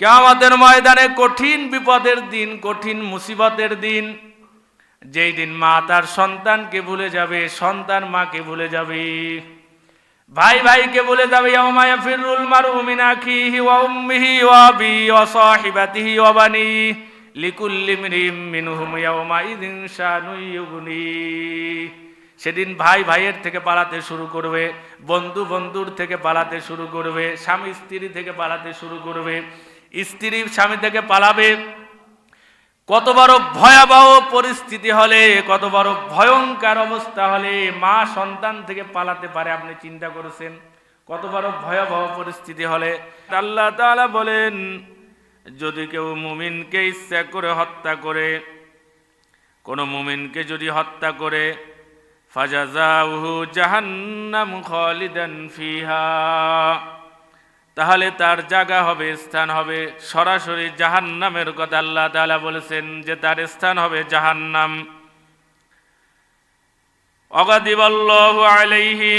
কিয়ামতের ময়দানে কঠিন বিপদের দিন, কঠিন মুসিবতের দিন, যেই দিন মা তার সন্তানকে ভুলে যাবে, সন্তান মাকে ভুলে যাবে, ভাই ভাইকে ভুলে যাবে। ইয়াউমা ইয়াফিরুল মারউ মিন আখিহি ওয়া উম্মিহি ওয়া আবিহি ওয়া সাহিবাতিহি ওয়া বানিহি লিকুল্লি ইমরিইম মিনহুম ইয়াউমা ইযিন শানুন ইউগনি। সেদিন ভাই ভাইয়ের থেকে পালাতে শুরু করবে, বন্ধু বন্ধুর থেকে পালাতে শুরু করবে, স্বামী স্ত্রী থেকে পালাতে শুরু করবে, স্ত্রী স্বামী থেকে পালাবে। কত বড় ভয়াবহ পরিস্থিতি হলে, কত বড় ভয়ঙ্কর অবস্থা হলে মা সন্তান থেকে পালাতে পারে, আপনি চিন্তা করেছেন? কত বড় ভয়াবহ পরিস্থিতি হলে। আল্লাহ তাআলা বলেন, যদি কেউ মুমিনকে ইচ্ছা করে হত্যা করে, কোন মুমিনকে যদি হত্যা করে, ফাজাযাউহু জাহান্নাম খালিদান ফিহা, তাহলে তার জায়গা হবে, স্থান হবে সরাসরি জাহান্নামের কথা আল্লাহ তাআলা বলেছেন যে তার স্থান হবে জাহান্নাম। ওয়াগাদিবাল্লাহু আলাইহি,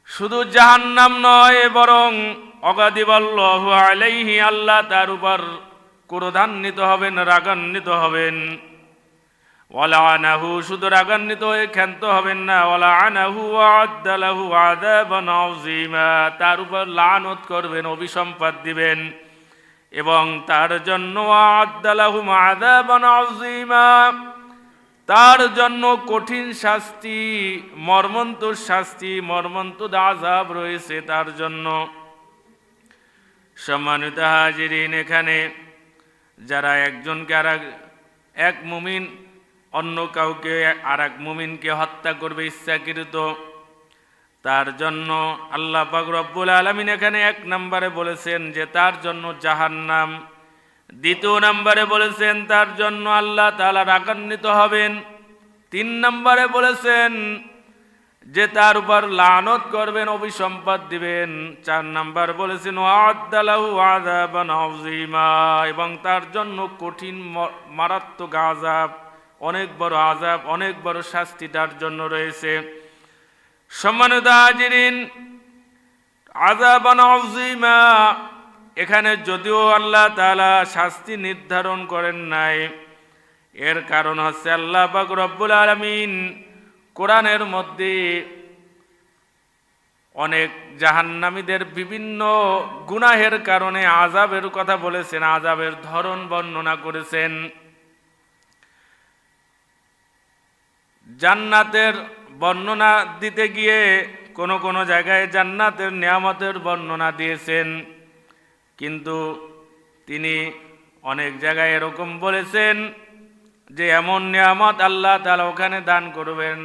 শুধু জাহান্নাম নয় বরং ওয়াগাদিবাল্লাহু আলাইহি, আল্লাহ তার উপর ক্রোধান্বিত হবেন, রাগান্বিত হবেন। ওয়ালাআনাহু, শুধু রাগান্বিত হয়ে ক্ষান্ত হবেন না, ওয়ালাআনাহু ওয়া আ'আদ্দা লাহু আযাবান আযীমা, তার উপর লানত করবেন, অভিসম্পাত দিবেন, এবং তার জন্য আ'আদ্দা লাহু আযাবান আযীমা, তার জন্য কঠিন শাস্তি, মর্মন্তুদ শাস্তি, মর্মন্তুদ আযাব রয়েছে তার জন্য। সম্মানিত হাজিরিন, এখানে যারা একজনকে এক মুমিন অন্য কাউকে আর এক মুমিনকে হত্যা করবে ইচ্ছাকৃত, তার জন্য আল্লাহ পাক রব্বুল আলামিন এখানে 1 নম্বরে বলেছেন যে তার জন্য জাহান্নাম, 2 নম্বরে বলেছেন তার জন্য আল্লাহ তাআলা রাগান্বিত হবেন, 3 নম্বরে বলেছেন যে তার উপর লানত করবেন, অভিসম্পাত দিবেন, 4 নম্বর বলেছেন ওয়া'আদ্দা লাহু আযাবান আযীমা, এবং তার জন্য কঠিন মারাত্মক আযাব, অনেক বড় আযাব, অনেক বড় শাস্তি তার জন্য রয়েছে। সম্মানিত হাজিরিন, আযাবান আযীমা, এখানে যদিও আল্লাহ তাআলা শাস্তি নির্ধারণ করেন নাই, এর কারণ হচ্ছে আল্লাহ পাক রব্বুল আলামিন কোরআনের মধ্যে অনেক জাহান্নামীদের বিভিন্ন গুনাহের কারণে আযাবের কথা বলেছেন, আযাবের ধরন বর্ণনা করেছেন। জান্নাতের বর্ণনা দিতে গিয়ে কোন কোন জায়গায় জান্নাতের নিয়ামতের বর্ণনা দিয়েছেন, কিন্তু তিনি অনেক জায়গায় এরকম বলেছেন যে এমন নিয়ামত আল্লাহ তাআলা ওখানে দান করবেন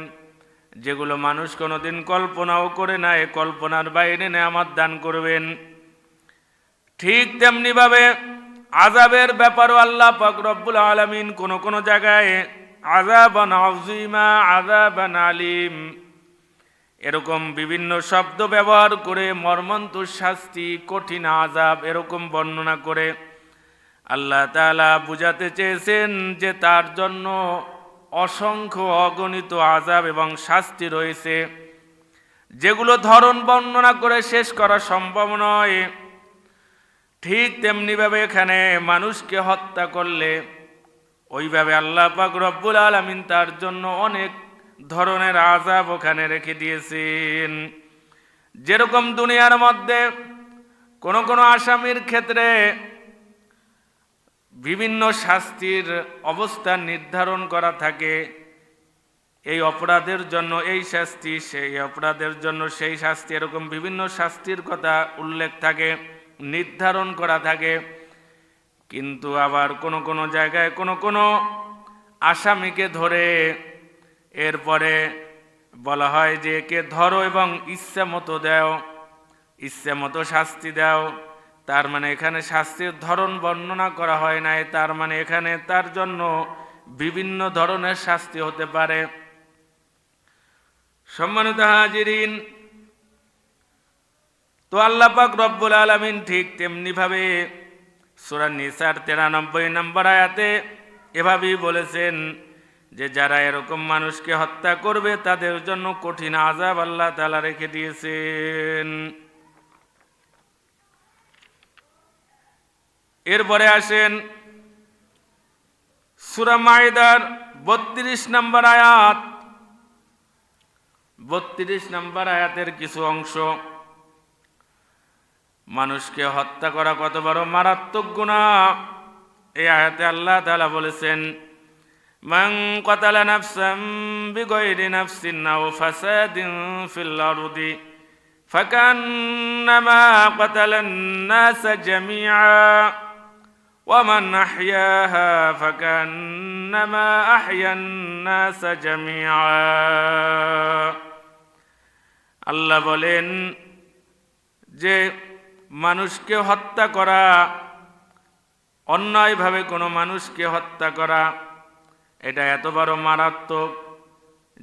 যেগুলো মানুষ কোনোদিন কল্পনাও করে নাই, কল্পনার বাইরে নিয়ামত দান করবেন। ঠিক তেমনি ভাবে আযাবের ব্যাপারও আল্লাহ পাক রব্বুল আলামিন কোন কোন জায়গায় আযাবান আযীমা, আযাবান আলীম, এরকম বিভিন্ন শব্দ ব্যবহার করে মর্মন্তুদ শাস্তি, কঠিন আযাব এরকম বর্ণনা করে আল্লাহ তাআলা বুঝাতে চেয়েছেন যে তার জন্য অসংখ্য অগণিত আযাব এবং শাস্তি রয়েছে, যেগুলো ধরন বর্ণনা করে শেষ করা সম্ভব নয়। ঠিক তেমনিভাবে এখানে মানুষকে হত্যা করলে ওইভাবে আল্লাহ পাক রব্বুল আলামিন তার জন্য অনেক ধরনের আযাব ওখানে রেখে দিয়েছেন। যেরকম দুনিয়ার মধ্যে কোন কোন আসামির ক্ষেত্রে বিভিন্ন শাস্তির অবস্থান নির্ধারণ করা থাকে, এই অপরাধের জন্য এই শাস্তি, সেই অপরাধের জন্য সেই শাস্তি, এরকম বিভিন্ন শাস্তির কথা উল্লেখ থাকে, নির্ধারণ করা থাকে। কিন্তু আবার কোন কোন জায়গায় কোন কোন আসামিকে ধরে এরপরে বলা হয় যে একে ধরো এবং ইচ্ছা মতো দাও, ইচ্ছা মতো শাস্তি দাও। তার মানে এখানে শাস্তির ধরন বর্ণনা করা হয় নাই, তার মানে এখানে তার জন্য বিভিন্ন ধরনের শাস্তি হতে পারে। সম্মানিত হাজিরিন, তো আল্লাহ পাক রব্বুল আলামিন ঠিক তেমনি ভাবে সূরা নিসার 93 নম্বর আয়াতে এভাবেই বলেছেন যে যারা এরকম মানুষকে হত্যা করবে তাদের জন্য কঠিন আযাব আল্লাহ তাআলা রেখে দিয়েছেন। এরপরে আসেন সূরা মাইদার ৩২ নম্বর আয়াত। ৩২ নম্বর আয়াতের কিছু অংশ। মানুষকে হত্যা করা কত বড় মারাত্মক গুনাহ, এই আয়াতে আল্লাহ তাআলা বলেছেন, মান কাতালা নাফসান বিগাইরি নাফসিন আও ফাসাদিন ফিল আরদি ফাকান্নামা কাতালান নাস জামিআ ওয়া মান আহইয়াহা ফাকান্নামা আহইয়ান নাস জামিআ। আল্লাহ বলেন যে মানুষকে হত্যা করা, অন্যায়ভাবে কোনো মানুষকে হত্যা করা, এটা এত বড় মারাত্মক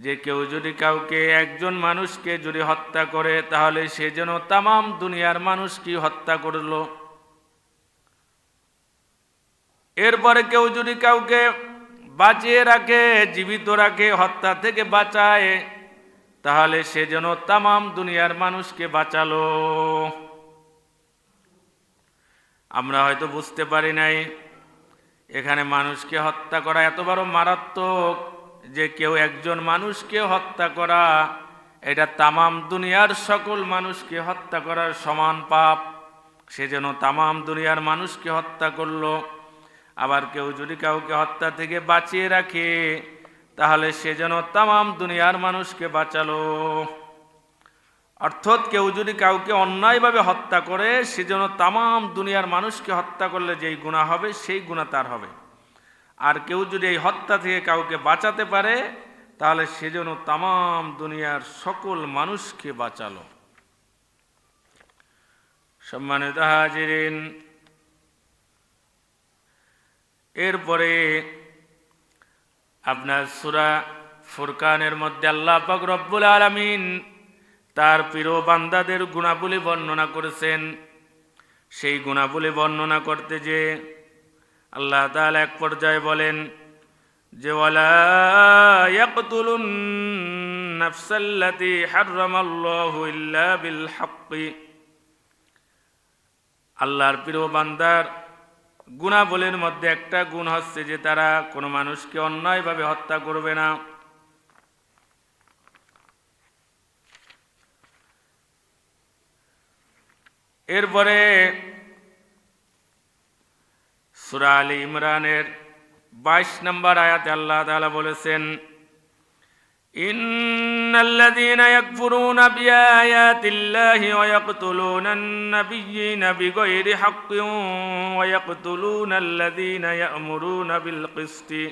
যে কেউ যদি কাউকে, একজন মানুষকে যদি হত্যা করে, তাহলে সে যেন তামাম দুনিয়ার মানুষকে হত্যা করল। এরপরে কেউ যদি কাউকে বাঁচিয়ে রাখে, জীবিত রাখে, হত্যা থেকে বাঁচায়, তাহলে সে যেন তামাম দুনিয়ার মানুষকে বাঁচালো। আমরা হয়তো বুঝতে পারি নাই এখানে মানুষকে হত্যা করা এত বড় মারাত্মক যে কেউ একজন মানুষকে হত্যা করা, এটা তামাম দুনিয়ার সকল মানুষকে হত্যা করার সমান পাপ। সে যেন তামাম দুনিয়ার মানুষকে হত্যা করলো। আবার কেউ যদি কাউকে হত্যা থেকে বাঁচিয়ে রাখে, তাহলে সে যেন তামাম দুনিয়ার মানুষকে বাঁচালো। অর্থাৎ কেউ যদি কাউকে অন্যায়ভাবে হত্যা করে, সে যেন তামাম দুনিয়ার মানুষকে হত্যা করলে যেই গুনাহ হবে সেই গুনাহ তার হবে। আর কেউ যদি এই হত্যা থেকে কাউকে বাঁচাতে পারে, তাহলে সে যেন তামাম দুনিয়ার সকল মানুষকে বাঁচালো। সম্মানিত হাজিরিন, এরপরে আপনার সূরা ফুরকানের মধ্যে আল্লাহ পাক রব্বুল আলামিন তার প্রিয় বান্দাদের গুণাবলী বর্ণনা করেছেন। সেই গুণাবলী বর্ণনা করতে যে আল্লাহ তাআলা এক পর্যায়ে বলেন যে ওয়ালা ইয়াকতুলুন নাফসাল্লাতী হারামাল্লাহু ইল্লা বিল হাক্কি। আল্লাহর প্রিয় বান্দার গুণাবলীর মধ্যে একটা গুণ হচ্ছে যে তারা কোনো মানুষকে অন্যায়ভাবে হত্যা করবে না। এরপরে সূরা আলে ইমরানের 22 নম্বর আয়াতে আল্লাহ তাআলা বলেছেন, ইন্নাল্লাযীনা ইয়াকফুরুনা বিআয়াতিল্লাহি ওয়া ইয়াকতুলুনান নাবিয়্যিনা বিগাইরি হাক্কিন ওয়া ইয়াকতুলুনাল্লাযীনা ইয়া'মুরুনা বিল কিসতি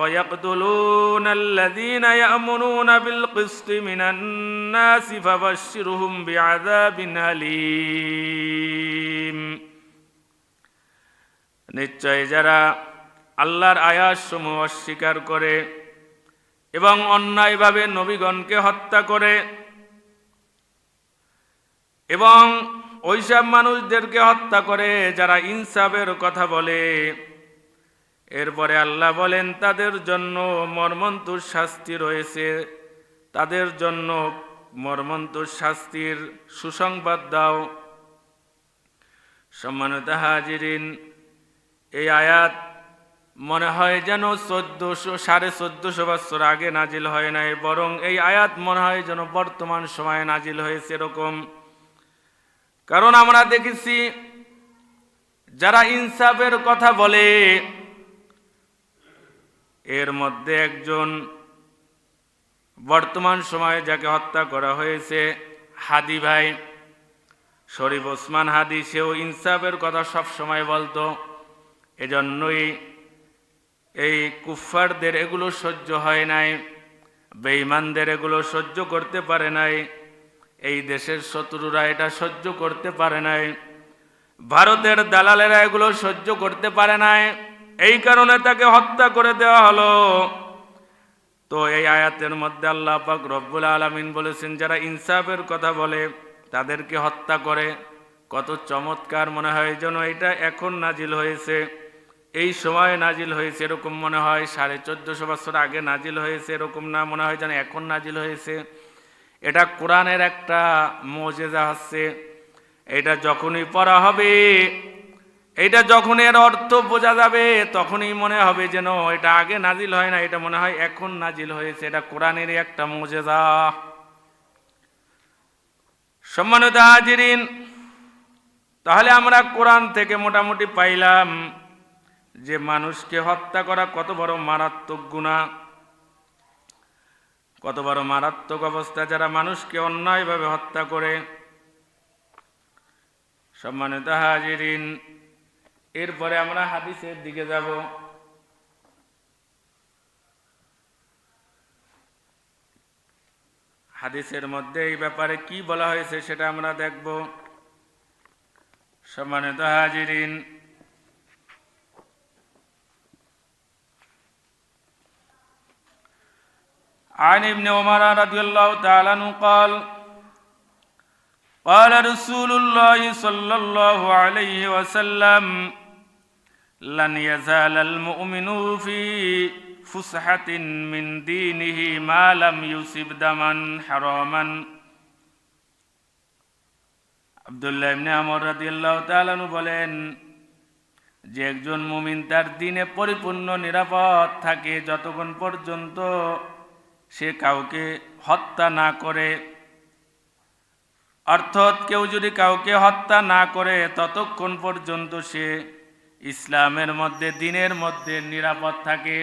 ويقتلون الذين يأمرون بالقسط من الناس فبشرهم بعذاب أليم। নিশ্চয় যারা আল্লাহর আয়াতসমূহ অস্বীকার করে এবং অন্যায়ভাবে নবীগণকে হত্যা করে এবং ওইসব মানুষদেরকে হত্যা করে যারা ইনসাফের কথা বলে, এরপরে আল্লাহ বলেন তাদের জন্য মর্মন্তুদ শাস্তি রয়েছে, তাদের জন্য মর্মন্তুদ শাস্তির সুসংবাদ দাও। সম্মানিত হাজিরিন, এই আয়াত মনে হয় যেন 1400 বছর আগে নাজিল হয় নাই, বরং এই আয়াত মনে হয় যেন বর্তমান সময়ে নাজিল হয়েছে এরকম। কারণ আমরা দেখেছি যারা ইনসাফের কথা বলে, এর মধ্যে একজন বর্তমান সময়ে যাকে হত্যা করা হয়েছে হাদি ভাই, শরীফ ওসমান হাদি, সেও ইনসাফের কথা সব সময় বলতো। এজন্যই এই কুফফারদের এগুলো সহ্য হয় নাই, বেঈমানদের এগুলো সহ্য করতে পারে নাই, এই দেশের শত্রুরা এটা সহ্য করতে পারে নাই, ভারতের দালালেরা এগুলো সহ্য করতে পারে নাই, এই কারণে তাকে হত্যা করে দেওয়া হলো। তো এই আয়াতের মধ্যে আল্লাহ পাক রব্বুল আলামিন বলেছেন যারা ইনসাফের কথা বলে তাদেরকে হত্যা করে। কত চমৎকার! মনে হয় যেন এটা এখন নাজিল হয়েছে, এই সময় নাজিল হয়েছে এরকম মনে হয়। 1450 বছর আগে নাজিল হয়েছে এরকম না, মনে হয় যেন এখন নাজিল হয়েছে। এটা কোরআনের একটা মুজিজা হচ্ছে, এটা যখনই পড়া হবে, এটা যখন এর অর্থ বোঝা যাবে, তখনই মনে হবে যেন এটা আগে নাজিল হয় না, এটা মনে হয় এখন নাজিল হয়েছে। এটা কোরআনেরই একটা মুজেজা। সম্মানিত হাজিরিন, তাহলে আমরা কোরআন থেকে মোটামুটি পাইলাম যে মানুষকে হত্যা করা কত বড় মারাত্মক গুনাহ, কত বড় মারাত্মক অবস্থা যারা মানুষকে অন্যায়ভাবে হত্যা করে। সম্মানিত হাজিরিন, এরপরে আমরা হাদিসের দিকে যাব। হাদিসের মধ্যে এই ব্যাপারে কি বলা হয়েছে সেটা আমরা দেখব। সম্মানিত হাজিরিন, عن ابن عمر رضي الله تعالى عنه قال قال رسول الله صلى الله عليه وسلم لن يزال المؤمن في فسحة من دينه ما لم يصب دما حراما। আব্দুল্লাহ ইবনে আমর রাদিয়াল্লাহু তাআলা আনহু বলেন যে একজন মুমিন তার দ্বীনে পরিপূর্ণ নিরাপদ থাকে যতক্ষণ পর্যন্ত সে কাউকে হত্যা না করে। অর্থাৎ কেউ যদি কাউকে হত্যা না করে ততক্ষণ পর্যন্ত সে ইসলামের মধ্যে, দ্বীনের মধ্যে নিরাপদ থাকে।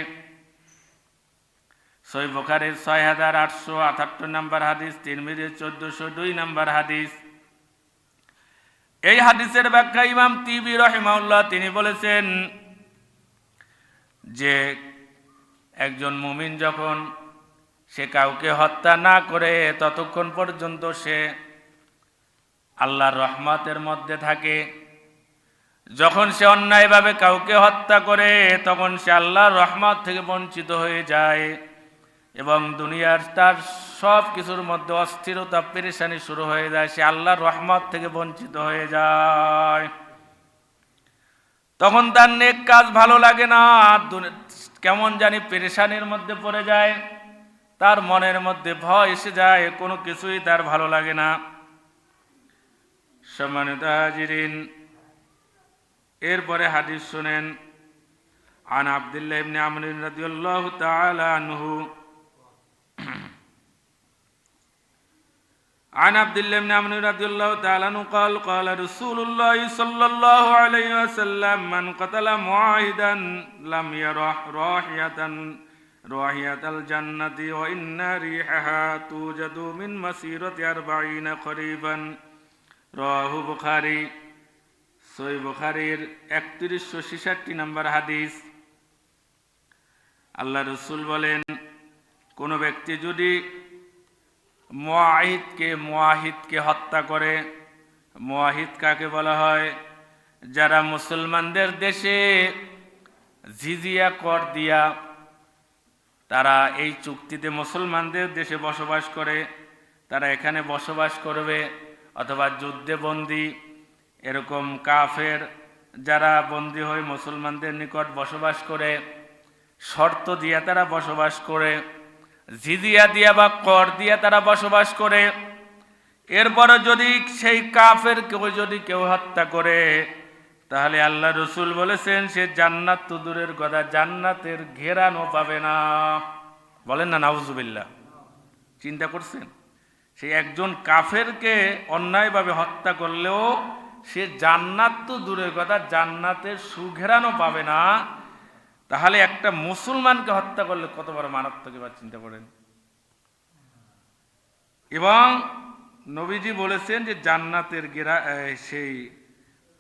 সহিহ বুখারীর ৬৮৭৮ নম্বর হাদিস, তিরমিজির ১৪০২ নম্বর হাদিস। এই হাদিসের ব্যাখ্যা ইমাম তিবি রাহিমাহুল্লাহ তিনি বলেছেন যে একজন মুমিন যখন সে কাউকে হত্যা না করে ততক্ষণ পর্যন্ত সে আল্লাহর রহমতের মধ্যে থাকে। যখন সে অন্যায়ভাবে কাউকে হত্যা করে তখন সে আল্লাহর রহমত থেকে বঞ্চিত হয়ে যায় এবং দুনিয়ার তার সব কিছুর মধ্যে অস্থিরতা, পেরেশানি শুরু হয়ে যায়। সে আল্লাহর রহমত থেকে বঞ্চিত হয়ে যায়। তখন তার নেক কাজ ভালো লাগে না, কেমন জানি পেরেশানির মধ্যে পড়ে যায়, তার মনের মধ্যে ভয় এসে যায়, কোনো কিছুই তার ভালো লাগে না। সম্মানিত হাজিরিন, এরপরে হাদিস শুনেন। আন আব্দুল্লাহ ইবনে আমর রাদিয়াল্লাহু তাআলা আনহু عن عبد الله بن عمرو رضي الله تعالى عنه قال قال رسول الله صلى الله عليه وسلم من قتل معاهدا لم يرح راحية الجنة وإن ريحها توجد من مسيرة 40 قريبا رواه বুখারী। সহিহ বুখারীর ৩১৬৬ নম্বর হাদিস। আল্লাহ রাসূল বলেন, কোন ব্যক্তি যদি মুআহিদকে হত্যা করে। মুআহিদ কাকে বলা হয়? যারা মুসলমানদের দেশে জিজিয়া কর দিয়া তারা এই চুক্তিতে মুসলমানদের দেশে বসবাস করে, তারা এখানে বসবাস করবে, অথবা যুদ্ধে বন্দী এরকম কাফের যারা বন্দী হয়ে মুসলমানদের নিকট বসবাস করে, শর্ত দিয়া তারা বসবাস করে, জিজিয়া দিয়া বা কর দিয়া তারা বসবাস করে। এরপরে যদি সেই কাফের যদি কেউ হত্যা করে, তাহলে আল্লাহ রসুল বলেছেন সে জান্নাত তো দূরের কথা, জান্নাতের ঘেরানো পাবে না। বলেন না নাউজুবিল্লাহ। চিন্তা করছেন, সেই একজন কাফেরকে অন্যায়ভাবে হত্যা করলেও সে জান্নাত তো দূরের কথা, জান্নাতের সুঘেরানো পাবে না। তাহলে একটা মুসলমানকে হত্যা করলে কত বড় মারাত্মক, এবার চিন্তা করেন। এবং নবীজি বলেছেন যে জান্নাতের সেই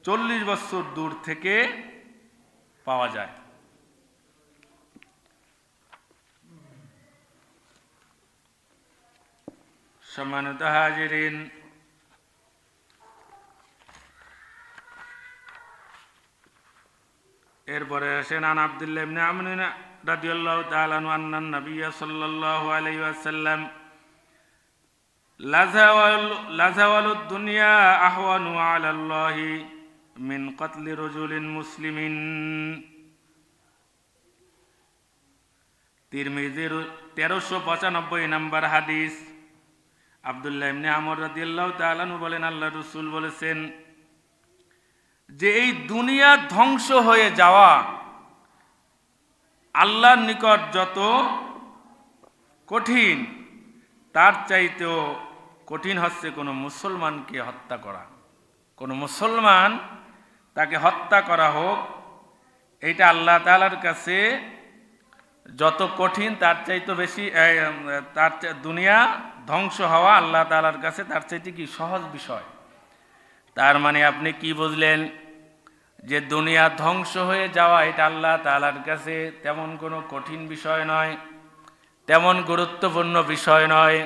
40 বছর দূর থেকে পাওয়া যায়। সম্মানিত হাজিরিন, এরপরে আসেন আন আব্দুল্লাহ ইবনে আমর রাদিয়াল্লাহু তাআলা আনহু আন্না নবী সাল্লাল্লাহু আলাইহি ওয়াসাল্লাম লাযাওয়ালুদ দুনিয়া আহওয়ানু আলাল্লাহি মিন কতলি রাজুলিন মুসলিমিন। তিরমিজির 1395 নম্বর হাদিস। আব্দুল্লাহ ইবনে আমর রাদিয়াল্লাহু তাআলা আনহু বলেন, আল্লাহ রাসূল বলেছেন যে এই দুনিয়া ধ্বংস হয়ে যাওয়া আল্লাহর নিকট যত কঠিন, তার চাইতেও কঠিন হচ্ছে কোনো মুসলমানকে হত্যা করা। কোনো মুসলমান তাকে হত্যা করা হোক, এইটা আল্লাহ তাআলার কাছে যত কঠিন তার চাইতে বেশি, দুনিয়া ধ্বংস হওয়া আল্লাহ তাআলার কাছে তার চাইতে কি সহজ বিষয়। তার মানে আপনি কি বুঝলেন যে দুনিয়া ধ্বংস হয়ে যাওয়া এটা আল্লাহ তাআলার কাছে তেমন কোনো কঠিন বিষয় নয়, তেমন গুরুত্বপূর্ণ বিষয় নয়।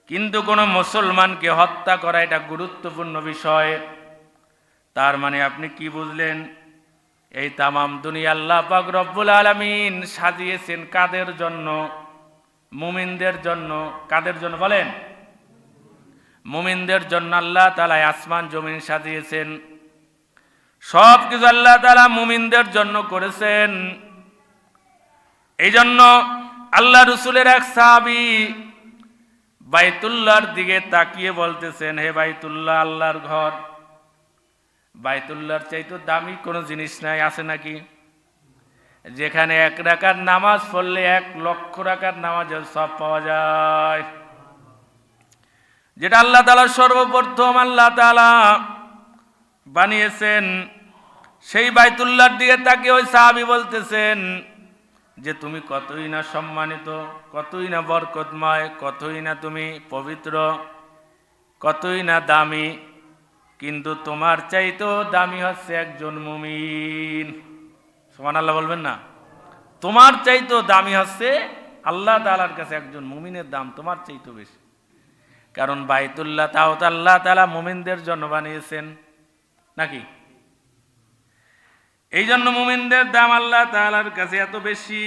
কিন্তু কোনো মুসলমানকে হত্যা করা এটা গুরুত্বপূর্ণ বিষয়। তার মানে আপনি কি বুঝলেন, এই তামাম দুনিয়া আল্লাহ পাক রব্বুল আলামিন সাজিয়েছেন কাদের জন্য? মুমিনদের জন্য। কাদের জন্য বলেন? মুমিনদের জন্য আল্লাহ তাআলা আসমান জমিন সাজিয়েছেন। সব কিছু আল্লাহ তাআলা মুমিনদের জন্য করেছেন। এই জন্য আল্লাহ রাসূলের এক সাহাবী বাইতুল্লাহর দিকে তাকিয়ে বলতেছেন, হে বাইতুল্লাহ, আল্লাহর ঘর, বাইতুল্লাহর চাইতে দামি কোনো জিনিস নাই, আছে নাকি? যেখানে 1 রাকাত নামাজ পড়লে 1 লক্ষ রাকাত নামাজের সব পাওয়া যায়। যেটা আল্লাহ তাআলা সর্বপ্রথম আল্লাহ তাআলা বানিয়েছেন, সেই বাইতুল্লাহর দিকে তাকিয়ে ওই সাহাবী বলতেছেন যে তুমি কতই না সম্মানিত, কতই না বরকতময়, কতই না তুমি পবিত্র, কতই না দামি, কিন্তু তোমার চাইতেও দামি হচ্ছে একজন মুমিন। সুবহানাল্লাহ বলবেন না? তোমার চাইতেও দামি হচ্ছে আল্লাহ তাআলার কাছে একজন মুমিনের দাম তোমার চাইতেও বেশি। কারণ বাইতুল্লাহ তাও তো আল্লাহ তাআলা মুমিনদের জন্য বানিয়েছেন, নাকি? এই জন্য মুমিনদের দাম আল্লাহ তাআলার কাছে এত বেশি।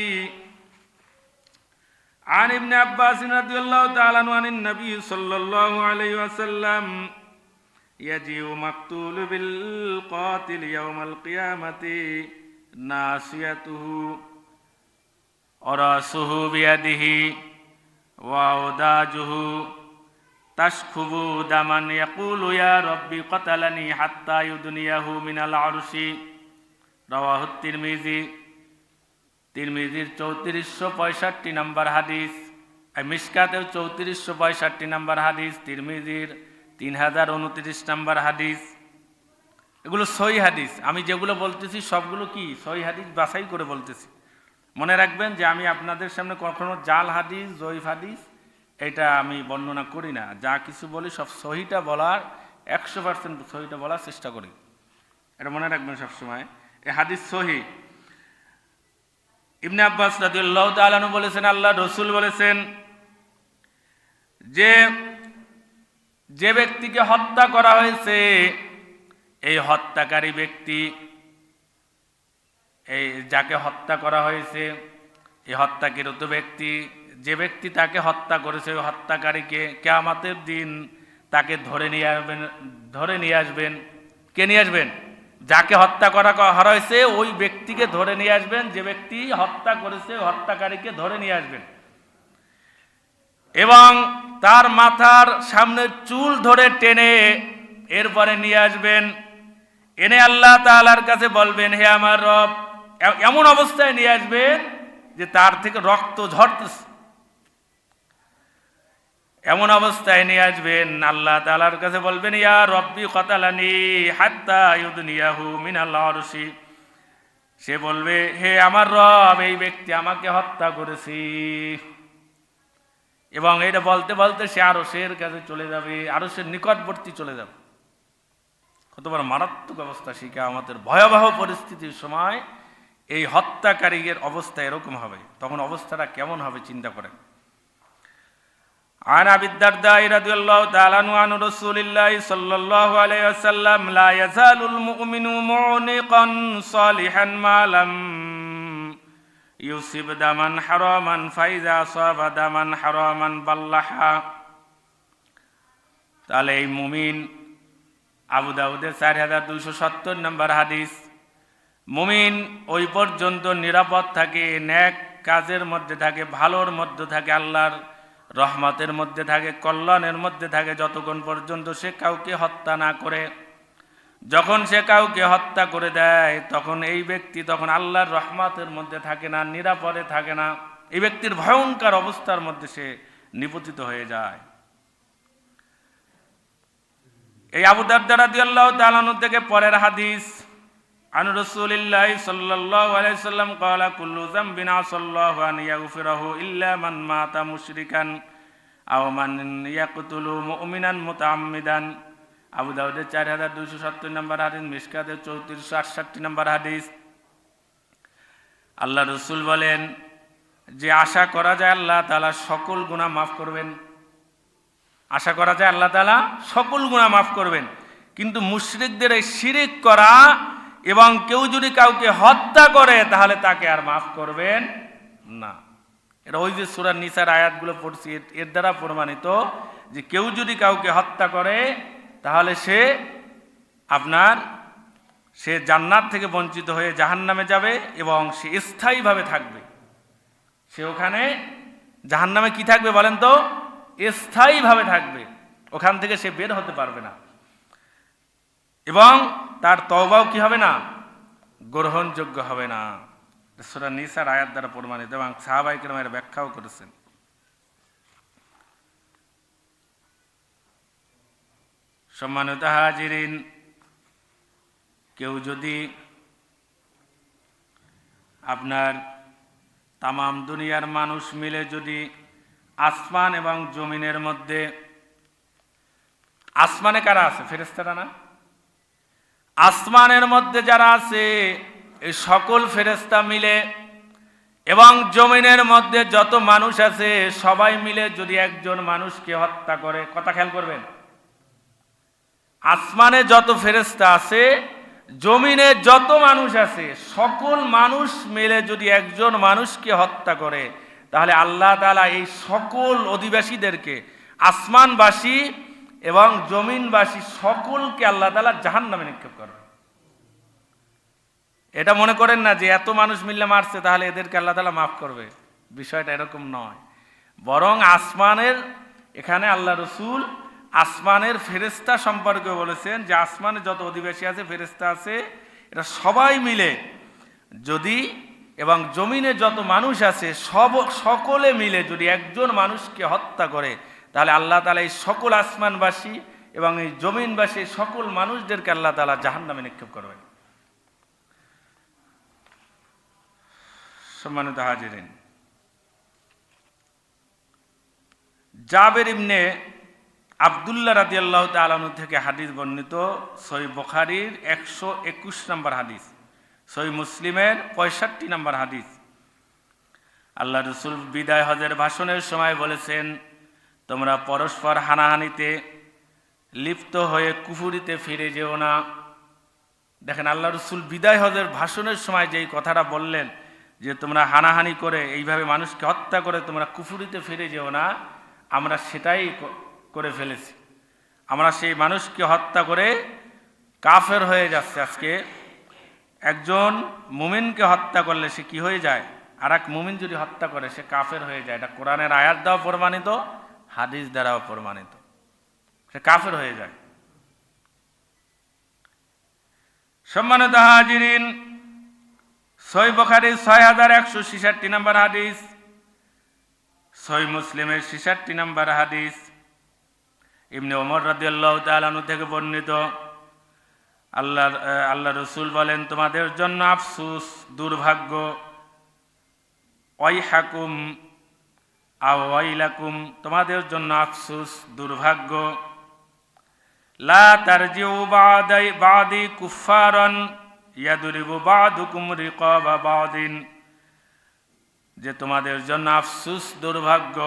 আন ইবনে আব্বাস রাদিয়াল্লাহু তাআলা আনহু আনিন নবী সাল্লাল্লাহু আলাইহি ওয়াসাল্লাম ইয়াজিউ মাকতুল বিল কাতিল ইয়াউমাল কিয়ামাতি নাসিয়াতুহু ওয়ারাসুহু বিয়াদিহি ওয়া উদাজুহু তাশখুবু দামান ইয়াকুলু ইয়া রাব্বি কাতালানি হাত্তা ইউদনিয়াহু মিনাল আরশি। রাওয়াহু তিরমিজি। তিরমিজির 3465 নম্বর হাদিস, মিশকাতের 3465 নম্বর হাদিস, তিরমিজির 3029 নম্বর হাদিস। এগুলো সহিহ হাদিস। আমি যেগুলো বলতেছি সবগুলো কি সহিহ হাদিস, বাছাই করে বলতেছি। মনে রাখবেন যে আমি আপনাদের সামনে কখনো জাল হাদিস, জয়ীফ হাদিস এটা আমি বর্ণনা করি না। যা কিছু বলি সব সহিটা বলার 100% সহিটা বলার চেষ্টা করি, এটা মনে রাখবেন সবসময়। এই হাদিস সহিহ। ইবনে আব্বাস রাদিয়াল্লাহু তাআলা আনহু বলেছেন, আল্লাহ রাসূল বলেছেন যে যে ব্যক্তিকে হত্যা করা হয়েছে, এই হত্যাকারী ব্যক্তি, এই যাকে হত্যা করা হয়েছে, এই হত্যাকৃত ব্যক্তি, যে ব্যক্তি তাকে হত্যা করেছে, ওই হত্যাকারীকে কিয়ামতের দিন তাকে ধরে নিয়ে আসবেন। কে নিয়ে আসবেন? যাকে হত্যা করা হয়েছে ওই ব্যক্তিকে ধরে নিয়ে আসবেন। যে ব্যক্তি হত্যা করেছে হত্যাকারীকে ধরে নিয়ে আসবেন এবং তার মাথার সামনের চুল ধরে টেনে এরপরে নিয়ে আসবেন। এনে আল্লাহ তাআলার কাছে বলবেন, হে আমার রব, এমন অবস্থায় নিয়ে আসবেন যে তার থেকে রক্ত ঝরতেছে। এমন অবস্থায় নিয়ে আসবেন, আল্লাহ তাআলার কাছে বলবেন, ইয়া রব্বি কাতালানি হাত্তা ইউদনিয়াহু মিনাল আরশি। সে বলবে, হে আমার রব, এই ব্যক্তি আমাকে হত্যা করেছে। এবং এটা বলতে বলতে সে আরশের কাছে চলে যাবে, আরশের নিকটবর্তী চলে যাবে। কত বড় মারাত্মক অবস্থা! আমাদের ভয়াবহ পরিস্থিতির সময় এই হত্যাকারীর অবস্থা এরকম হবে, তখন অবস্থাটা কেমন হবে চিন্তা করেন। عن أبي الدرداء رضي الله تعالى عنه عن رسول الله صلى الله عليه وسلم لا يزال المؤمن معنقا صالحا ما لم يصب دما حراما فإذا أصاب دما حراما بلحا। তাহলে এই মুমিন, আবু দাউদের 4270 নম্বর হাদিস, মুমিন ওই পর্যন্ত নিরাপদ থাকে, নেক কাজের মধ্যে থাকে, ভালোর মধ্যে থাকে, আল্লাহর রহমতের মধ্যে থাকে, কল্যাণের মধ্যে থাকে, যতক্ষণ পর্যন্ত সে কাউকে হত্যা না করে। যখন সে কাউকে হত্যা করে দেয় তখন এই ব্যক্তি তখন আল্লাহর রহমতের মধ্যে থাকে না, নিরাপদে থাকে না, এই ব্যক্তির ভয়ঙ্কর অবস্থার মধ্যে সে নিপতিত হয়ে যায়। এই আবু দারদা রাদিয়াল্লাহু তাআলা আনহু থেকে পরের হাদিস, আন রাসূলিল্লাহ সাল্লাল্লাহু আলাইহি সাল্লাম ক্বালা কুল্লু যামবিন আসাল্লাহু আন ইয়াগফিরাহু ইল্লা মান মাতা মুশরিকান আও মান ইয়াকতুলু মুমিনান মুতাআম্মিদান। আবু দাউদের 4270 নম্বর হাদিস, মিশকাতের 3468 নম্বর হাদিস। আল্লাহ রসুল বলেন যে আশা করা যায় আল্লাহ তাআলা সকল গুনাহ মাফ করবেন, আশা করা যায় আল্লাহ তাআলা সকল গুনাহ মাফ করবেন, কিন্তু মুশরিকদের এই শিরিক করা এবং কেউ যদি কাউকে হত্যা করে তাহলে তাকে আর মাফ করবেন না। এটা ওই যে সূরা নিসার আয়াতগুলো পড়ছি এর দ্বারা প্রমাণিত যে কেউ যদি কাউকে হত্যা করে তাহলে সে জান্নাত থেকে বঞ্চিত হয়ে জাহান্নামে যাবে এবং সে স্থায়ীভাবে থাকবে। সে ওখানে জাহান্নামে কি থাকবে বলেন তো? স্থায়ীভাবে থাকবে, ওখান থেকে সে বের হতে পারবে না এবং তার তওবাও কি হবে না? গ্রহণযোগ্য হবে না। সূরা নিসার আয়াত দ্বারা প্রমাণিত এবং সাহাবায়ে কেরামের ব্যাখ্যাও করেছেন। সম্মানিত হাজিরিন, কেউ যদি আপনার তামাম দুনিয়ার মানুষ মিলে যদি আসমান এবং জমিনের মধ্যে, আসমানে কারা আছে? ফেরেশতারা না? আসমানের মধ্যে যারা আছে এই সকল ফেরেশতা মিলে এবং জমিনের মধ্যে যত মানুষ আছে সবাই মিলে যদি একজন মানুষকে হত্যা করে, কথা খেয়াল করবেন, আসমানে যত ফেরেশতা আছে, জমিনে যত মানুষ আছে, সকল মানুষ মিলে যদি একজন মানুষকে হত্যা করে তাহলে আল্লাহ তাআলা এই সকল অধিবাসীদেরকে, আসমানবাসী এবং জমিনবাসী সকলকে আল্লাহ তাআলা জাহান্নামে নিক্ষেপ করবে। এটা মনে করেন না যে এত মানুষ মিলে মারছে তাহলে এদেরকে আল্লাহ তাআলা মাফ করবে, বিষয়টা এরকম নয়। বরং আসমানের, এখানে আল্লাহ রসুল আসমানের ফেরেশতা সম্পর্কে বলেছেন যে আসমানে যত অধিবাসী আছে, ফেরেশতা আছে, এটা সবাই মিলে যদি, এবং জমিনে যত মানুষ আছে সকলে মিলে যদি একজন মানুষকে হত্যা করে তাহলে আল্লাহ তাআলা এই সকল আসমানবাসী এবং এই জমিনবাসী সকল মানুষদেরকে আল্লাহ তাআলা জাহান্নামে নিক্ষেপ করবেন। সম্মানিত হাজিরিন, জাবের ইবনে আব্দুল্লাহ রাদিয়াল্লাহু তাআলা আনহু থেকে হাদিস বর্ণিত, সহিহ বুখারীর 121 নম্বর হাদিস, সহিহ মুসলিমের 65 নম্বর হাদিস। আল্লাহ রাসূল বিদায় হজের ভাষণের সময় বলেছেন, তোমরা পরস্পর হানাহানিতে লিপ্ত হয়ে কুফরিতে ফিরে যেও না। দেখেন আল্লাহ রাসূল বিদায় হজের ভাষণের সময় যেই কথাটা বললেন যে তোমরা হানাহানি করে এইভাবে মানুষকে হত্যা করে তোমরা কুফরিতে ফিরে যেও না, আমরা সেটাই করে ফেলেছি। আমরা সেই মানুষকে হত্যা করে কাফের হয়ে যাচ্ছে। আজকে একজন মুমিনকে হত্যা করলে সে কি হয়ে যায়? আর এক মুমিন যদি হত্যা করে সে কাফের হয়ে যায়। এটা কোরআনের আয়াত দ্বারাও প্রমাণিত, হাদিস দ্বারাও প্রমাণিত, সে কাফের হয়ে যায়। সম্মানিত হাজিরিন, সহিহ বুখারীর 6166 নম্বর হাদিস, সহিহ মুসলিমের 66 নম্বর হাদিস, ইবনে ওমর রাদিয়াল্লাহু তাআলা আনহু থেকে বর্ণিত, আল্লাহ রসুল বলেন, তোমাদের জন্য আফসুস, দুর্ভাগ্য, ওয়াইহাকুম আও ওয়াইলাকুম, তোমাদের জন্য আফসুস, দুর্ভাগ্য, লা তারজিউ বাদি কুফফারান ইয়াদরিবু বাদুকুম রিকাবা বাদিন, যে তোমাদের জন্য আফসুস, দুর্ভাগ্য,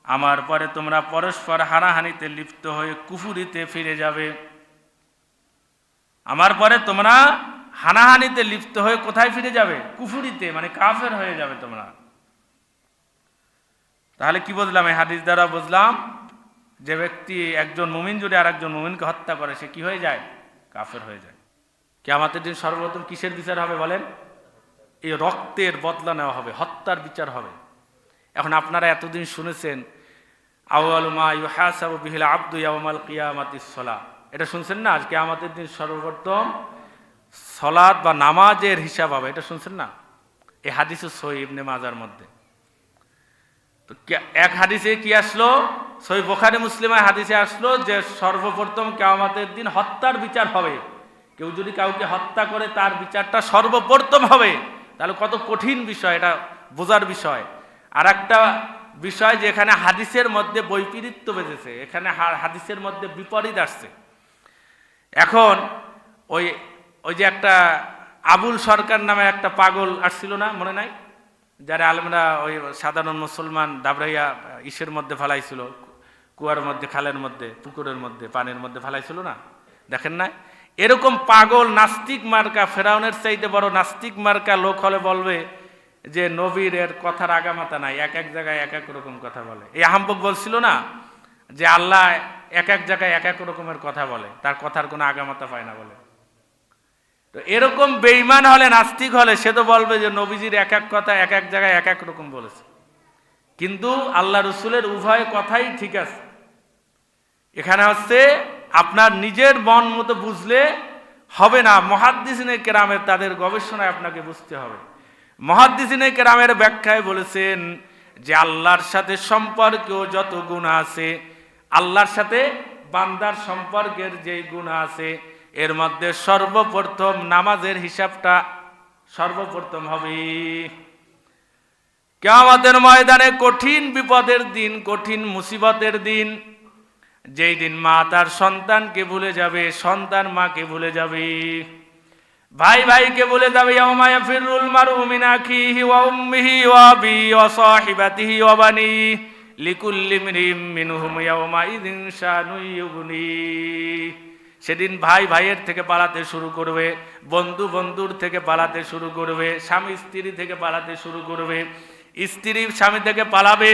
আমার পরে তোমরা পরস্পর হানাহানিতে লিপ্ত হয়ে কুফরিতে ফিরে যাবে। আমার পরে তোমরা হানাহানিতে লিপ্ত হয়ে কোথায় ফিরে যাবে? কুফরিতে, মানে কাফের হয়ে যাবে তোমরা। তাহলে কি বুঝলাম? এই হাদিস দ্বারা বুঝলাম যে ব্যক্তি, একজন মুমিন যদি আর একজন মুমিনকে হত্যা করে সে কি হয়ে যায়? কাফের হয়ে যায়। কিয়ামতের দিন সর্বপ্রথম কিসের বিচার হবে বলেন? এই রক্তের বদলা নেওয়া হবে, হত্যার বিচার হবে। এখন আপনারা এতদিন শুনেছেন আউয়ালু মা ইউহাসাবু বিহিল আবদু ইয়াউমাল কিয়ামাতিস সালাহ। এটা শুনছেন না? আজ কিয়ামতের দিন সর্বপ্রথম সালাত বা নামাজের হিসাব হবে, এটা শুনছেন না? এই হাদিসে সহিহ ইবনে মাজার মধ্যে। তো এক হাদিসে কি আসলো? সহিহ বুখারী মুসলিমের হাদিসে আসলো যে সর্বপ্রথম কিয়ামতের দিন হত্যার বিচার হবে। কেউ যদি কাউকে হত্যা করে তার বিচারটা সর্বপ্রথম হবে। তাহলে কত কঠিন বিষয়, এটা বোঝার বিষয়। আর একটা বিষয় যে এখানে হাদিসের মধ্যে বৈপরীত্য বেঁধেছে, এখানে হাদিসের মধ্যে বিপরীত আসছে। এখন ওই ওই যে একটা আবুল সরকার নামে একটা পাগল আসছিল না, মনে নাই? যারা আলেমরা ওই সাধারণ মুসলমান দাবরাইয়া ইসের মধ্যে ফেলাইছিল, কুয়ার মধ্যে, খালের মধ্যে, পুকুরের মধ্যে, পানির মধ্যে ফেলাইছিল না, দেখেন না? এরকম পাগল নাস্তিক মার্কা, ফেরাউনের চাইতে বড় নাস্তিক মার্কা লোক হলে বলবে যে নবীর এর কথার আগামাতা নাই, এক এক জায়গায় এক এক রকম কথা বলে। এই আহম্বক বলছিল না যে আল্লাহ এক এক জায়গায় এক এক রকমের কথা বলে, তার কথার কোনো আগামাতা পায় না বলে। তো এরকম বেঈমান হলে, নাস্তিক হলে সে তো বলবে যে নবীজির এক এক কথা এক এক জায়গায় এক এক রকম বলেছে। কিন্তু আল্লাহ রসুলের উভয় কথাই ঠিক আছে। এখানে হচ্ছে আপনার নিজের মন মতো বুঝলে হবে না, মুহাদ্দিসিনে কেরামের তাদের গবেষণায় আপনাকে বুঝতে হবে। মুহাদ্দিসিনে কেরামের ব্যাখ্যায় বলেছেন যে আল্লাহর সাথে সম্পর্কেও যত গুনাহ আছে, আল্লাহর সাথে বান্দার সম্পর্কের যে গুনাহ আছে, এর মধ্যে সর্বপ্রথম নামাজের হিসাবটা সর্বপ্রথম হবে। কিয়ামতের ময়দানে কঠিন বিপদের দিন, কঠিন মুসিবতের দিন, যেই দিন মা তার সন্তানকে ভুলে যাবে, সন্তান মাকে ভুলে যাবে, ভাই ভাইকে ভুলে যাবে। ইয়াউমা ইয়াফিরুল মারউ মিন আখিহি ওয়া উম্মিহি ওয়া আবিহি ওয়া সাহিবাতিহি ওয়া বানিহি লিকুল্লি ইমরিইম মিনহুম ইয়াউমা ইযিন শানুন ইউগনি। সেদিন ভাই ভাইয়ের থেকে পালাতে শুরু করবে, বন্ধু বন্ধুর থেকে পালাতে শুরু করবে, স্বামী স্ত্রী থেকে পালাতে শুরু করবে, স্ত্রী স্বামী থেকে পালাবে।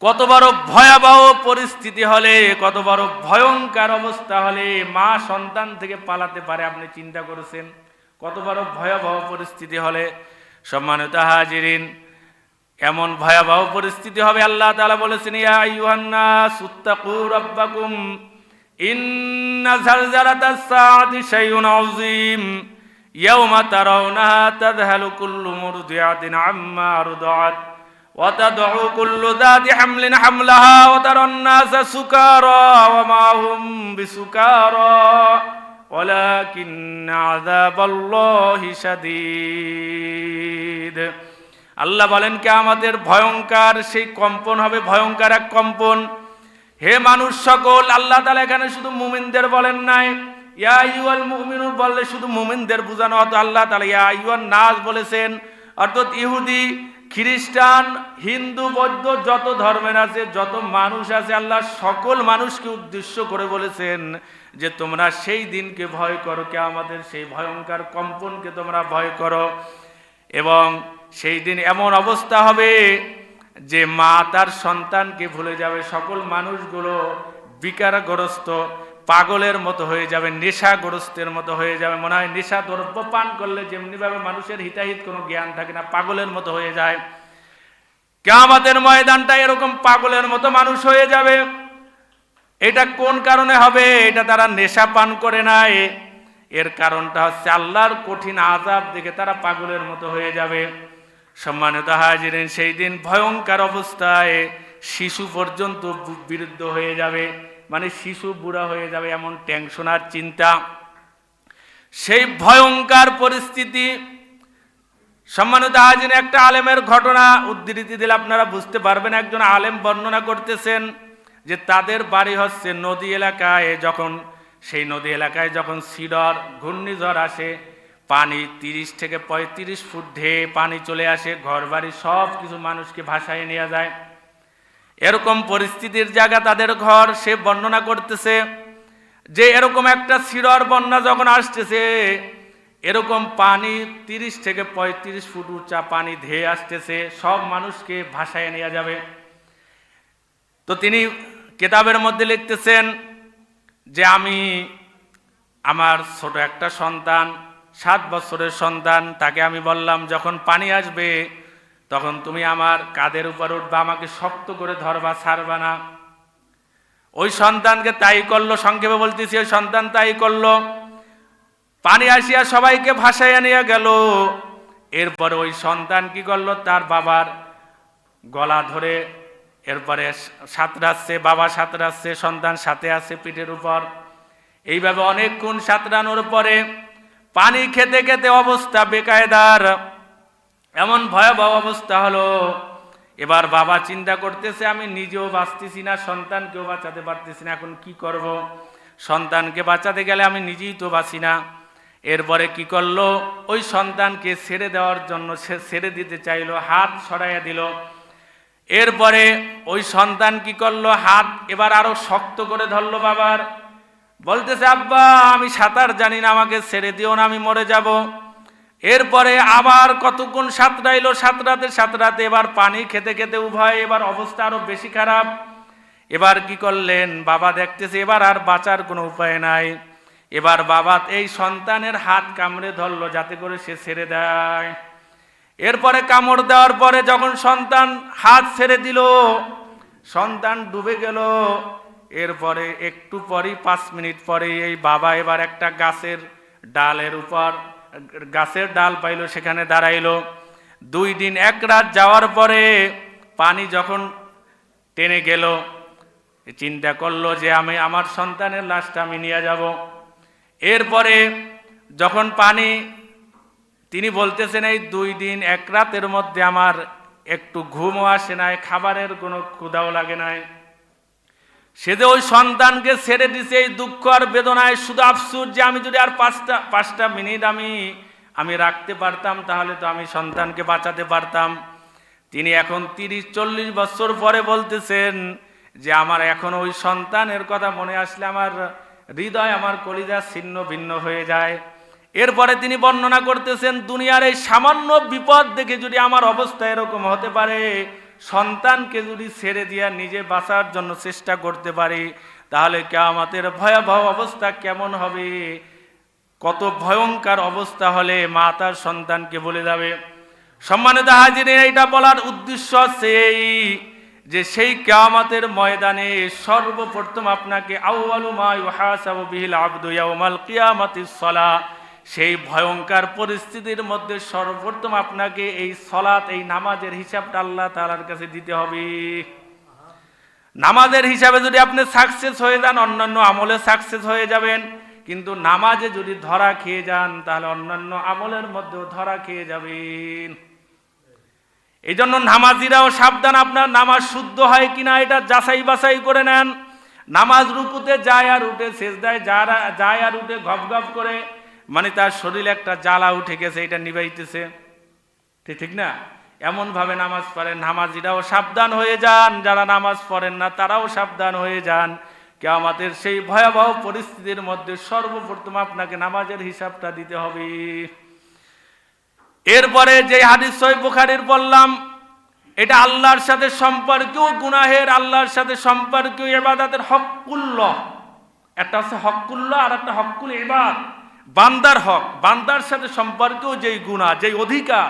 কত বড় ভয়াবহ পরিস্থিতি হলে, কত বড় ভয়ঙ্কর অবস্থা হলে মা সন্তান থেকে পালাতে পারে, আপনি চিন্তা করেছেন? কত বড় ভয়াবহ পরিস্থিতি হলে। সম্মানিত হাজিরিন, এমন ভয়াবহ পরিস্থিতি হবে, আল্লাহ তাআলা বলেছেন ইয়া আইয়ুহান নাস ইত্তাকু রাব্বাকুম ইন্না জালজালাতাস সাআতি শাইউন আযীম ইয়াওমা তারাউনাহা তাযহালু কুল্লু মুরদিআতিন আম্মা আরদাআত ওয়া তাদউ কুল্লু যাতি হামলিন হামলাহা ওয়া তারান নাসা সুকারা ওয়া মা হুম বিসুকারা ওয়ালাকিন্না আযাবাল্লাহি শাদীদ। আল্লাহ বলেন কিয়ামতের ভয়ঙ্কর সেই কম্পন হবে, ভয়ঙ্কর এক কম্পন। হে মানুষ সকল, আল্লাহ তাআলা এখানে শুধু মুমিনদের বলেন নাই, ইয়া আইয়ুহাল মুমিনুন বললে শুধু মুমিনদের বোঝানো হতো। আল্লাহ তাআলা ইয়া আইয়ুহান নাস বলেছেন, অর্থাৎ ইহুদি, খ্রিস্টান, হিন্দু, বৌদ্ধ যত ধর্মের আছে, যত মানুষ আছে, আল্লাহ সকল মানুষকে উদ্দেশ্য করে বলেছেন যে তোমরা সেই দিনকে ভয় করো, কিয়ামতের সেই ভয়ঙ্কর কম্পনকে তোমরা ভয় করো। এবং সেই দিন এমন অবস্থা হবে যে মা তার সন্তানকে ভুলে যাবে, সকল মানুষগুলো বিকারগ্রস্ত, পাগলের মতো হয়ে যাবে, নেশাগ্রস্তের মতো হয়ে যাবে। মনে হয় নেশা দ্রব্য পান করলে যেমনিভাবে মানুষের হিতাহিত কোনো জ্ঞান থাকে না, পাগলের মতো হয়ে যায়। কিয়ামতের ময়দানটা এরকম পাগলের মতো মানুষ হয়ে যাবে। এটা কোন কারণে হবে? এটা তারা নেশা পান করে নাই, এর কারণটা হচ্ছে আল্লাহর কঠিন আযাব দেখে তারা পাগলের মতো হয়ে যাবে। সম্মানিত হাজিরিন, সেই দিন ভয়ঙ্কর অবস্থায় শিশু পর্যন্ত বিরুদ্ধ হয়ে যাবে, মানে শিশু বুড়া হয়ে যাবে, এমন টেনশন আর চিন্তা, সেই ভয়ঙ্কর পরিস্থিতি। সম্মানিত হাজিরিন, একটা আলেমের ঘটনা উদ্ধৃতি দিলে আপনারা বুঝতে পারবেন। একজন আলেম বর্ণনা করতেছেন যে তাদের বাড়ি হচ্ছে নদী এলাকায়। যখন সেই নদী এলাকায় যখন সিডর ঘূর্ণিঝড় আসে, পানি 30 থেকে 35 ফুট ঢেউ পানি চলে আসে, ঘর বাড়ি সব কিছু মানুষকে ভাসায় নিয়ে যায়। এরকম পরিস্থিতির জায়গা তাদের ঘর। সে বর্ণনা করতেছে যে এরকম একটা সিডর বন্যা যখন আসতেছে, এরকম পানি 30 থেকে 35 ফুট উঁচা পানি ধেয়ে আসতেছে, সব মানুষকে ভাসায় নিয়ে যাবে। তো তিনি কিতাবের মধ্যে লিখতেছেন যে আমি আমার ছোট একটা সন্তান, 7 বছরের সন্তান, তাকে আমি বললাম যখন পানি আসবে তখন তুমি আমার কাঁধের উপর উঠবা, আমাকে শক্ত করে ধরবা, ছাড়বা না। ওই সন্তানকে তাই করলো, সংক্ষেপে বলতেছি, ওই সন্তান তাই করলো। পানি আসিয়া সবাইকে ভাসাইয়া নিয়ে গেল। এরপরে ওই সন্তান কি করলো, তার বাবার গলা ধরে এরপরে সাঁতরাচ্ছে, বাবা সাঁতরাচ্ছে, সন্তান সাথে আছে পিঠের উপর। এইভাবে অনেকক্ষণ সাঁতরানোর পরে পানি খেতে খেতে অবস্থা বেকায়দার, এমন ভয়াবহ অবস্থা হলো। এবার বাবা চিন্তা করতেছে, আমি নিজেও বাঁচতেছি না, সন্তানকেও বাঁচাতে পারতেছি না, এখন কি করব? সন্তানকে বাঁচাতে গেলে আমি নিজেই তো বাঁচি না। এরপরে কি করলো, ওই সন্তানকে ছেড়ে দেওয়ার জন্য সে ছেড়ে দিতে চাইলো, হাত সরাইয়া দিল। এরপরে ওই সন্তান কি করলো, হাত এবার আরো শক্ত করে ধরলো বাবার, বলতেছে, আব্বা আমি সাঁতার জানি না, আমাকে ছেড়ে দিও না, আমি মরে যাব। এরপরে আবার কতক্ষণ সাঁতরাইলো, সাঁতরাতে সাঁতরাতে এবার পানি খেতে খেতে উভয় এবার অবস্থা আরো বেশি খারাপ। এবার কি করলেন, বাবা দেখতেছে এবার আর বাঁচার কোনো উপায় নাই। এবার বাবা এই সন্তানের হাত কামড়ে ধরলো যাতে করে সে ছেড়ে দেয়। এরপরে কামড় দেওয়ার পরে যখন সন্তান হাত ছেড়ে দিল, সন্তান ডুবে গেল। এরপরে একটু পরেই 5 মিনিট পরে এই বাবা এবার একটা গাছের ডালের উপর, গাছের ডাল পাইলো, সেখানে দাঁড়াইলো। 2 দিন 1 রাত যাওয়ার পরে পানি যখন টেনে গেল, চিন্তা করলো যে আমি আমার সন্তানের লাশটা আমি নিয়ে যাব। এরপরে যখন পানি, তিনি বলতেছেন এই 2 দিন 1 রাতের মধ্যে আমার একটু ঘুমও আসে নাই, খাবারের কোনো ক্ষুধাও লাগে নাই। সে যে ওই সন্তানকে ছেড়ে দিছে, এই দুঃখ আর বেদনায় শুধু আফসোস যে আমি যদি আর 5টা মিনিট আমি রাখতে পারতাম, তাহলে তো আমি সন্তানকে বাঁচাতে পারতাম। তিনি এখন 30-40 বছর পরে বলতেছেন যে আমার এখন ওই সন্তানের কথা মনে আসলে আমার হৃদয়, আমার কলিজা ছিন্ন ভিন্ন হয়ে যায়। এরপরে তিনি বর্ণনা করতেছেন, দুনিয়ার এই সামান্য বিপদ দেখে যদি আমার অবস্থা এরকম হতে পারে, সন্তানকে যদি ছেড়ে দিয়া নিজে বাঁচার জন্য চেষ্টা করতে পারি, তাহলে কিয়ামতের ভয়াবহ অবস্থা কেমন হবে, কত ভয়ঙ্কর অবস্থা হলে মা তার সন্তানকে বলে যাবে। সম্মানিত হাজিরিন, এইটা বলার উদ্দেশ্য সেই যে সেই কিয়ামতের ময়দানে সর্বপ্রথম আপনাকে আউয়ালু মা ইউহাসাবু বিহিল আবদু ইয়াউমাল কিয়ামাতিস সালাহ, সেই ভয়ঙ্কর পরিস্থিতির মধ্যে সর্বপ্রথম আপনাকে এই সালাত, এই নামাজের হিসাবটা আল্লাহ তাআলার কাছে দিতে হবে। নামাজের হিসাবে যদি আপনি সাকসেস হয়ে যান, অন্যান্য আমলে সাকসেস হয়ে যাবেন, কিন্তু নামাজে যদি ধরা খেয়ে যান, তাহলে অন্যান্য আমলের মধ্যেও ধরা খেয়ে যাবেন। এই জন্য নামাজিরাও সাবধান, আপনার নামাজ শুদ্ধ হয় কিনা এটা যাচাই বাছাই করে নেন। নামাজ রুকুতে যায় আর উঠে, সেজদায় যায় আর উঠে গপ গপ করে, মানে তার শরীরে একটা জ্বালা উঠে গেছে, এটা নিবাইতেছে, ঠিক না? এমন ভাবে নামাজ পড়েন। নামাজিরাও সাবধান হয়ে যান, যারা নামাজ পড়েন না তারাও সাবধান হয়ে যান। কিয়ামতের সেই ভয়াবহ পরিস্থিতির মধ্যে সর্বপ্রথম আপনাকে নামাজের হিসাবটা দিতে হবে। এরপরে যে হাদিস সহিহ বুখারীর বললাম, এটা আল্লাহর সাথে সম্পর্কীয় গুনাহের, আল্লাহর সাথে সম্পর্কীয় ইবাদতের হকুল্লাহ। একটা হচ্ছে হকুল্লাহ আর একটা হকুল ইবাদ, বান্দার হক, বান্দার সাথে সম্পর্কীয় যেই গুনাহ, যেই অধিকার,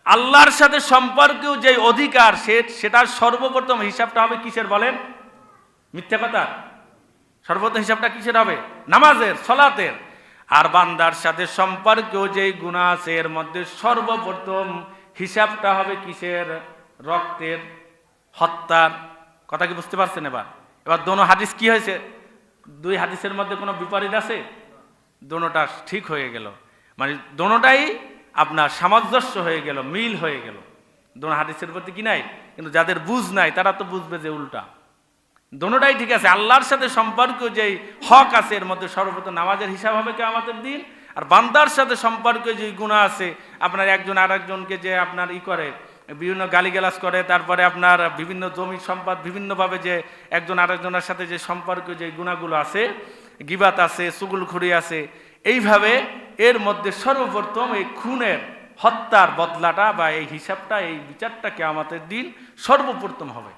আল্লাহর সাথে সম্পর্কীয় যেই অধিকার, সেটার সর্বপ্রথম হিসাবটা হবে কিসের বলেন? মিথ্যা কথা। সর্বপ্রথম হিসাবটা কিসের হবে? নামাজের, সালাতের। আর বান্দার সাথে সম্পর্কীয় যেই গুনাহ আছে এর মধ্যে সর্বপ্রথম হিসাবটা হবে কিসের? রক্তের, হত্যার। কথা কি বুঝতে পারছেন? এবার দোনো হাদিস কি হয়েছে? 2 হাদিসের মধ্যে কোনো বিপরীত আছে? দোনোটা ঠিক হয়ে গেল, মানে দোনোটাই আপনার সামঞ্জস্য হয়ে গেল, মিল হয়ে গেল। দোনো হাদিসের প্রতি কি নাই, কিন্তু যাদের বুঝ নাই তারা তো বুঝবে যে উল্টা। দোনোটাই ঠিক আছে। আল্লাহর সাথে সম্পর্ক যেই হক আছে এর মধ্যে সর্বপ্রথম নামাজের হিসাব হবে কিয়ামতের দিন। আর বান্দার সাথে সম্পর্ক যে গুনাহ আছে, আপনার একজন আরেকজনকে যে আপনার করে বিভিন্ন গালিগালাজ করে, তারপরে আপনার বিভিন্ন জমি সম্পদ বিভিন্নভাবে যে একজন আরেকজনের সাথে যে সম্পর্ক যে গুনাহগুলো আছে, গিবাত আছে, চুগলখড়ি আছে, এইভাবে এর মধ্যে সর্বপ্রথম এই খুনের, হত্যার বদলাটা বা এই হিসাবটা, এই বিচারটা কিয়ামতের দিন সর্বপ্রথম হবে।